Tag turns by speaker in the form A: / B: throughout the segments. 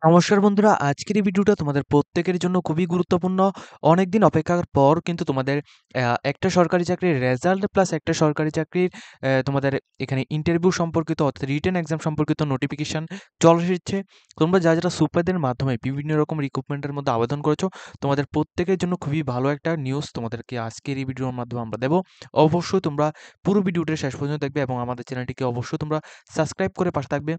A: নমস্কার বন্ধুরা, আজকের এই ভিডিওটা তোমাদের প্রত্যেকের জন্য খুবই গুরুত্বপূর্ণ। অনেকদিন অপেক্ষার পর কিন্তু তোমাদের একটা সরকারি চাকরির রেজাল্ট প্লাস একটা সরকারি চাকরির তোমাদের এখানে ইন্টারভিউ সম্পর্কিত অর্থাৎ রিটেন এক্সাম সম্পর্কিত নোটিফিকেশন চলে এসেছে। তোমরা যারা সুপারদের মাধ্যমে বিভিন্ন রকম রিক্রুটমেন্টের মধ্যে আবেদন করেছো, তোমাদের প্রত্যেকের জন্য খুবই ভালো একটা নিউজ তোমাদেরকে আজকের এই ভিডিওর মাধ্যমে আমরা দেবো। অবশ্যই তোমরা পুরো ভিডিওটা শেষ পর্যন্ত দেখবে এবং আমাদের চ্যানেলটিকে অবশ্যই তোমরা সাবস্ক্রাইব করে পাশে থাকবে,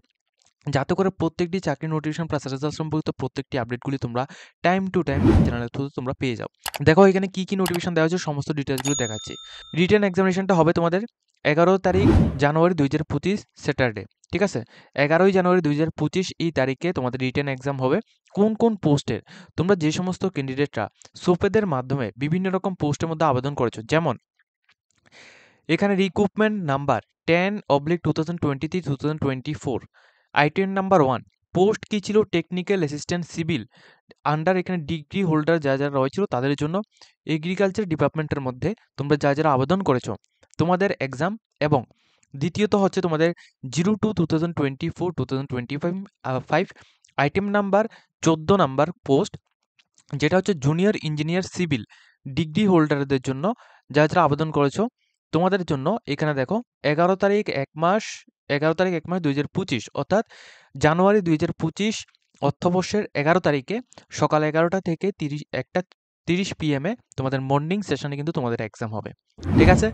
A: যাতে করে প্রত্যেকটি চাকরি নোটিফিকেশন প্লাস রেজাল্ট সম্পর্কিত প্রত্যেকটি আপডেটগুলি তোমরা টাইম টু টাইম চ্যানেলের থ্রুতে তোমরা পেয়ে যাও। দেখো এখানে কি নোটিফিকেশন দেওয়া হয়েছে, সমস্ত ডিটেলসগুলো দেখাচ্ছি। রিটেন এক্সামিনেশনটা হবে তোমাদের 11 জানুয়ারি 2025 স্যাটারডে। ঠিক আছে, 11 জানুয়ারি 2025 এই তারিখে তোমাদের রিটেন এক্সাম হবে। কোন কোন পোস্টের, তোমরা যে সমস্ত ক্যান্ডিডেটরা সোপেদের মাধ্যমে বিভিন্ন রকম পোস্টের মধ্যে আবেদন করেছো, যেমন এখানে recruitment number 10/2023-2024, item number 1, post কি ছিল? টেকনিক্যাল অ্যাসিস্ট্যান্ট সিভিল, আন্ডার এখানে ডিগ্রি হোল্ডার যারা রয়েছিল তাদের জন্য এগ্রিকালচার ডিপার্টমেন্টের মধ্যে তোমরা যারা আবেদন করেছো তোমাদের এক্সাম। এবং দ্বিতীয়ত হচ্ছে তোমাদের 02/2024-2025 আইটেম নাম্বার 14 নাম্বার পোস্ট, যেটা হচ্ছে জুনিয়র ইঞ্জিনিয়ার সিভিল ডিগ্রি হোল্ডারদের জন্য যারা আবেদন করেছো তোমাদের জন্য। এখানে দেখো 11 তারিখ 1 মাস 2025, অর্থাৎ জানুয়ারি 2025 অর্থবর্ষের 11 তারিখে সকাল 11টা থেকে 1:30 PM তোমাদের মর্নিং সেশনে কিন্তু তোমাদের এক্সাম হবে। ঠিক আছে,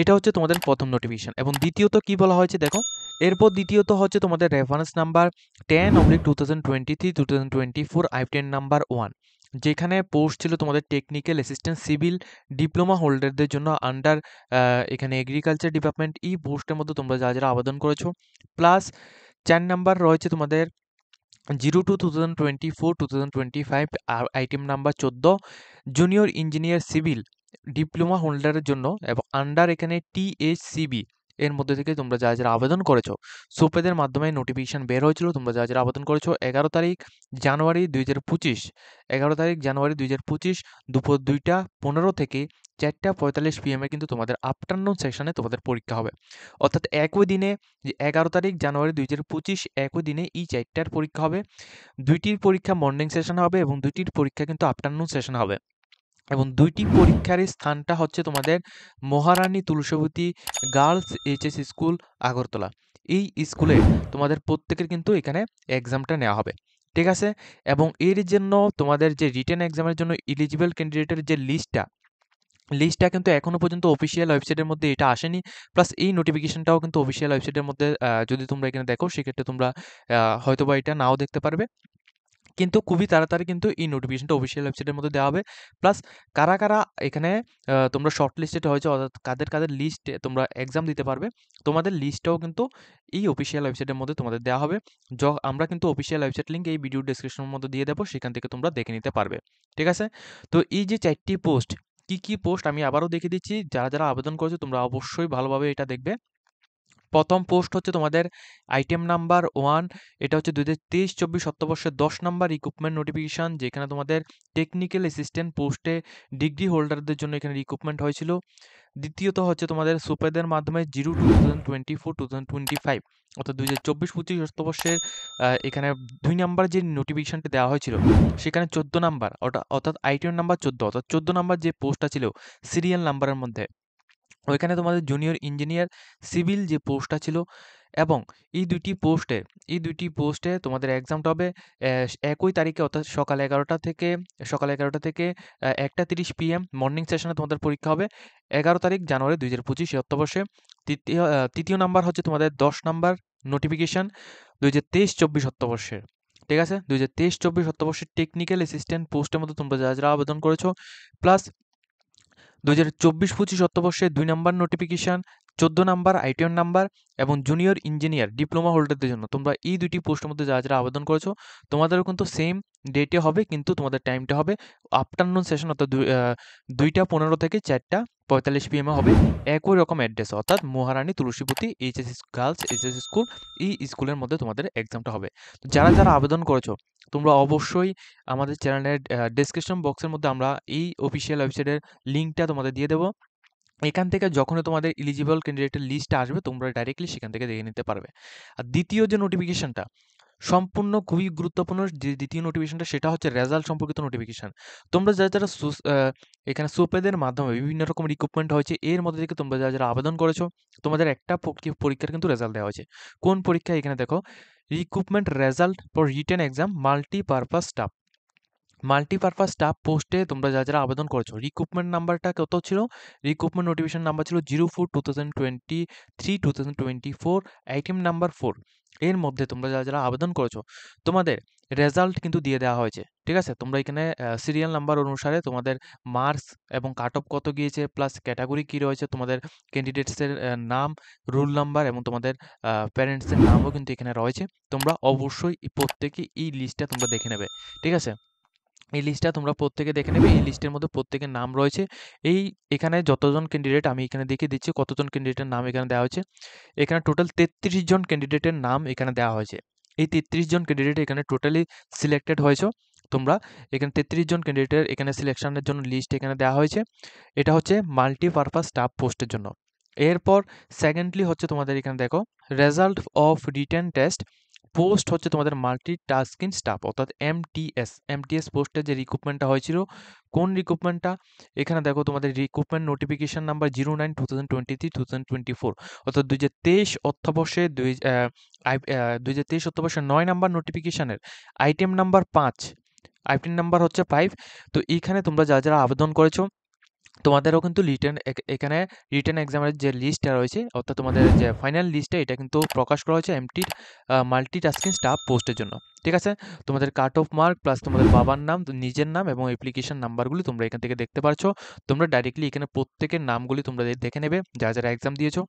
A: এটা হচ্ছে তোমাদের প্রথম নোটিফিকেশন। এবং দ্বিতীয়ত কি বলা হয়েছে দেখো, এরপর দ্বিতীয়ত হচ্ছে তোমাদের রেফারেন্স নাম্বার 10/2023-2024 আইটেম নাম্বার 1, যেখানে পোস্ট ছিল তোমাদের টেকনিক্যাল অ্যাসিস্ট্যান্ট সিভিল ডিপ্লোমা হোল্ডারদের জন্য আন্ডার এখানে এগ্রিকালচার ডিপার্টমেন্ট। এই পোস্টের মধ্যে তোমরা যারা আবেদন করেছো, প্লাস 4 নাম্বার রয়েছে তোমাদের 02/2024-2025 আর item number 14 junior engineer civil diploma হোল্ডারের জন্য এবং আন্ডার এখানে THCB এর মধ্যে থেকে তোমরা যারা আবেদন করেছো সোপেদের মাধ্যমে নোটিফিকেশন বের হয়েছিল। তোমরা যারা আবেদন করেছো 11 তারিখ জানুয়ারি 2025 দুপুর 2:15 থেকে 4:45 PM কিন্তু তোমাদের আফটারনুন সেশনে তোমাদের পরীক্ষা হবে। অর্থাৎ একই দিনে, যে 11 তারিখ জানুয়ারি 2025 একই দিনে এই 4টার পরীক্ষা হবে। 2টির পরীক্ষা মর্নিং সেশন হবে এবং 2টির পরীক্ষা কিন্তু আফটারনুন সেশন হবে। এবং 2টি পরীক্ষার স্থানটা হচ্ছে তোমাদের Maharani Tulsibati girls HS school, Agartala. এই স্কুলে তোমাদের প্রত্যেকের কিন্তু এখানে এক্সামটা নেওয়া হবে। ঠিক আছে, এবং এর জন্য তোমাদের যে রিটেন এক্সামের জন্য এলিজিবল ক্যান্ডিডেটের যে লিস্টটা কিন্তু এখনো পর্যন্ত অফিসিয়াল ওয়েবসাইটের মধ্যে এটা আসেনি। প্লাস এই নোটিফিকেশনটাও কিন্তু অফিসিয়াল ওয়েবসাইটের মধ্যে যদি তোমরা এখানে দেখো সেক্ষেত্রে তোমরা হয়তোবা এটা নাও দেখতে পারবে, কিন্তু খুবই তাড়াতাড়ি কিন্তু এই নোটিফিকেশনটা অফিসিয়াল ওয়েবসাইটের মধ্যে দেওয়া হবে। প্লাস কারা কারা এখানে তোমরা শর্ট লিস্টেড হয়েছে, অর্থাৎ কাদের লিস্টে তোমরা এক্সাম দিতে পারবে, তোমাদের লিস্টটাও কিন্তু এই অফিসিয়াল ওয়েবসাইটের মধ্যে তোমাদের দেওয়া হবে। আমরা কিন্তু অফিসিয়াল ওয়েবসাইট লিঙ্ক এই ভিডিও ডেসক্রিপশনের মধ্যে দিয়ে দেবো, সেখান থেকে তোমরা দেখে নিতে পারবে। ঠিক আছে, তো এই যে 4টি পোস্ট, কি পোস্ট আমি আবারও দেখে দিচ্ছি। যারা আবেদন করেছো তোমরা অবশ্যই ভালোভাবে এটা দেখবে। প্রথম পোস্ট হচ্ছে তোমাদের আইটেম নাম্বার 1, এটা হচ্ছে 2023-24 অর্থবর্ষের 10 নাম্বার রিক্রুটমেন্ট নোটিফিকেশন, যেখানে তোমাদের টেকনিক্যাল অ্যাসিস্ট্যান্ট পোস্টে ডিগ্রি হোল্ডারদের জন্য এখানে রিক্রুটমেন্ট হয়েছিল। দ্বিতীয়ত হচ্ছে তোমাদের সুপেদের মাধ্যমে 02/2024-2025 অর্থাৎ 2024-25 অর্থবর্ষের এখানে 2 নাম্বার যে নোটিফিকেশনটা দেওয়া হয়েছিল সেখানে 14 নাম্বার, অর্থাৎ আইটেম নাম্বার 14, অর্থাৎ 14 নাম্বার যে পোস্টটা ছিল সিরিয়াল নাম্বারের মধ্যে, ওইখানে তোমাদের জুনিয়র ইঞ্জিনিয়ার সিভিল যে পোস্টটা ছিল। এবং এই দুইটি পোস্টে তোমাদের এক্সামটা হবে একই তারিখে, অর্থাৎ সকাল 11টা থেকে 1:30 PM মর্নিং সেশনে তোমাদের পরীক্ষা হবে 11 তারিখ জানুয়ারি 2025 অর্থবর্ষে। তৃতীয় নাম্বার হচ্ছে তোমাদের 10 নাম্বার নোটিফিকেশন 2023-24 অর্থবর্ষের। ঠিক আছে, 2023-24 অর্থবর্ষের টেকনিক্যাল অ্যাসিস্ট্যান্ট পোস্টের মধ্যে তোমরা যারা আবেদন করেছো, plus 2024-25 অর্থবর্ষে 2 number notification 14 number item number এবং জুনিয়র ইঞ্জিনিয়ার ডিপ্লোমা হোল্ডারদের জন্য তোমরা এই দুইটি পোস্টের মধ্যে যারা আবেদন করেছো তোমাদেরও কিন্তু সেম ডেটে হবে, কিন্তু তোমাদের টাইমটা হবে আফটারনুন সেশন, অর্থাৎ 2:15 থেকে 4:45 PM হবে। একই রকম অ্যাড্রেস, অর্থাৎ মহারানী তুলসীবতী গার্লস HS স্কুল, এই স্কুলের মধ্যে তোমাদের এক্সামটা হবে। যারা আবেদন করেছো তোমরা অবশ্যই আমাদের চ্যানেলের ডেসক্রিপশন বক্সের মধ্যে আমরা এই অফিসিয়াল ওয়েবসাইটের লিঙ্কটা তোমাদের দিয়ে দেবো। এখান থেকে যখনই তোমাদের এলিজিবল ক্যান্ডিডেটের লিস্ট আসবে তোমরা ডাইরেক্টলি সেখান থেকে দেখে নিতে পারবে। আর দ্বিতীয় যে নোটিফিকেশনটা সম্পূর্ণ খুবই গুরুত্বপূর্ণ যে দ্বিতীয় নোটিফিকেশনটা সেটা হচ্ছে রেজাল্ট সম্পর্কিত নোটিফিকেশন। তোমরা যারা এখানে সোপেদের মাধ্যমে বিভিন্ন রকম রিক্রুটমেন্ট হয়েছে এর মধ্যে থেকে তোমরা যারা আবেদন করেছো তোমাদের একটা পরীক্ষার কিন্তু রেজাল্ট দেওয়া হয়েছে। কোন পরীক্ষা এখানে দেখো, recruitment result for written exam multipurpose staff. Multipurpose staff পোস্টে তোমরা যারা আবেদন করেছো রিক্রুটমেন্ট নাম্বারটা কত ছিল, রিক্রুটমেন্ট নোটিফিকেশন নাম্বার ছিল 04/2023-2024 আইটেম নাম্বার 4। এর মধ্যে তোমরা যারা আবেদন করেছো তোমাদের রেজাল্ট কিন্তু দিয়ে দেওয়া হয়েছে। ঠিক আছে, তোমরা এখানে সিরিয়াল নাম্বার অনুসারে তোমাদের মার্কস এবং কাট অফ কত গিয়েছে প্লাস ক্যাটাগরি কী রয়েছে, তোমাদের ক্যান্ডিডেটসের নাম, রোল নাম্বার এবং তোমাদের প্যারেন্টসের নামও কিন্তু এখানে রয়েছে। তোমরা অবশ্যই প্রত্যেকে এই লিস্টটা তোমরা দেখে নেবে। ঠিক আছে, এই লিস্টটা তোমরা প্রত্যেকে দেখে নেবে। এই লিস্টের মধ্যে প্রত্যেকের নাম রয়েছে। এখানে যতজন ক্যান্ডিডেট আমি এখানে দেখিয়ে দিচ্ছি কতজন ক্যান্ডিডেটের নাম এখানে দেওয়া হয়েছে। এখানে টোটাল 33 জন ক্যান্ডিডেটের নাম এখানে দেওয়া হয়েছে। এই 33 জন ক্যান্ডিডেট এখানে টোটালি সিলেক্টেড হয়েছে। তোমরা এখানে 33 জন ক্যান্ডিডেটের এখানে সিলেকশনের জন্য লিস্ট এখানে দেওয়া হয়েছে। এটা হচ্ছে মাল্টিপারপাস স্টাফ পোস্টের জন্য। এরপর সেকেন্ডলি হচ্ছে তোমাদের এখানে দেখো result of written test post হচ্ছে তোমাদের মাল্টিটাস্কিং স্টাফ অর্থাৎ এমটিএস পোস্টের যে রিক্রুটমেন্টটা হয়েছিল, কোন রিক্রুটমেন্টটা এখানে দেখো তোমাদের রিক্রুটমেন্ট নোটিফিকেশন নাম্বার 09/2023-2024 অর্থাৎ 2023 অর্থবর্ষে 2023 অর্থবর্ষে 9 নাম্বার নোটিফিকেশনের আইটেম নাম্বার 5, আইটেম নাম্বার হচ্ছে 5। তো এইখানে তোমরা যারা আবেদন করেছো তোমাদেরও কিন্তু এখানে রিটেন এক্সামের যে লিস্টটা রয়েছে অর্থাৎ তোমাদের যে ফাইনাল লিস্টটা এটা কিন্তু প্রকাশ করা হয়েছে মাল্টিটাস্কিং স্টাফ পোস্টের জন্য। ঠিক আছে, তোমাদের কাট অফ মার্ক প্লাস তোমাদের বাবার নাম, নিজের নাম এবং অ্যাপ্লিকেশন নাম্বারগুলি তোমরা এখান থেকে দেখতে পারছো। তোমরা ডাইরেক্টলি এখানে প্রত্যেকের নামগুলি তোমরা দেখে নেবে যারা এক্সাম দিয়েছো।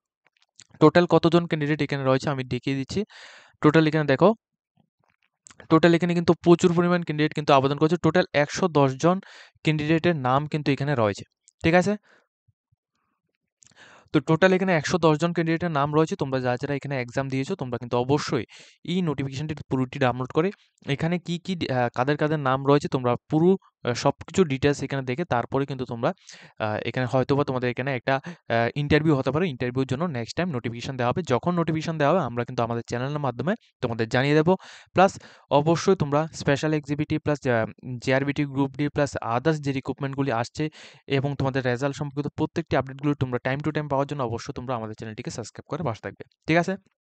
A: টোটাল কতজন ক্যান্ডিডেট এখানে রয়েছে আমি দেখিয়ে দিচ্ছি। টোটাল এখানে দেখো, টোটাল এখানে কিন্তু প্রচুর পরিমাণ ক্যান্ডিডেট কিন্তু আবেদন করেছে। টোটাল 110 জন ক্যান্ডিডেটের নাম কিন্তু এখানে রয়েছে। ঠিক আছে, তো টোটাল এখানে 110 জন ক্যান্ডিডেটের নাম রয়েছে। তোমরা যারা এখানে এক্সাম দিয়েছো তোমরা কিন্তু অবশ্যই এই নোটিফিকেশনটি পুরোটি ডাউনলোড করে এখানে কি কাদের নাম রয়েছে তোমরা পুরো সবকিছু ডিটেলস এখানে দেখে তারপরে কিন্তু তোমরা এখানে হয়তোবা তোমাদের এখানে একটা ইন্টারভিউ হতে পারে। ইন্টারভিউর জন্য নেক্সট টাইম নোটিফিকেশন দেওয়া হবে। যখন নোটিফিকেশন দেওয়া হবে আমরা কিন্তু আমাদের চ্যানেলের মাধ্যমে তোমাদের জানিয়ে দেবো। প্লাস অবশ্যই তোমরা স্পেশাল এক্সিবিটি plus JRBT group D plus others যে রিক্রুটমেন্টগুলি আসছে এবং তোমাদের রেজাল্ট সম্পর্কিত প্রত্যেকটি আপডেটগুলো তোমরা টাইম টু টাইম পাওয়ার জন্য অবশ্যই তোমরা আমাদের চ্যানেলটিকে সাবস্ক্রাইব করে পাশে থাকবে। ঠিক আছে?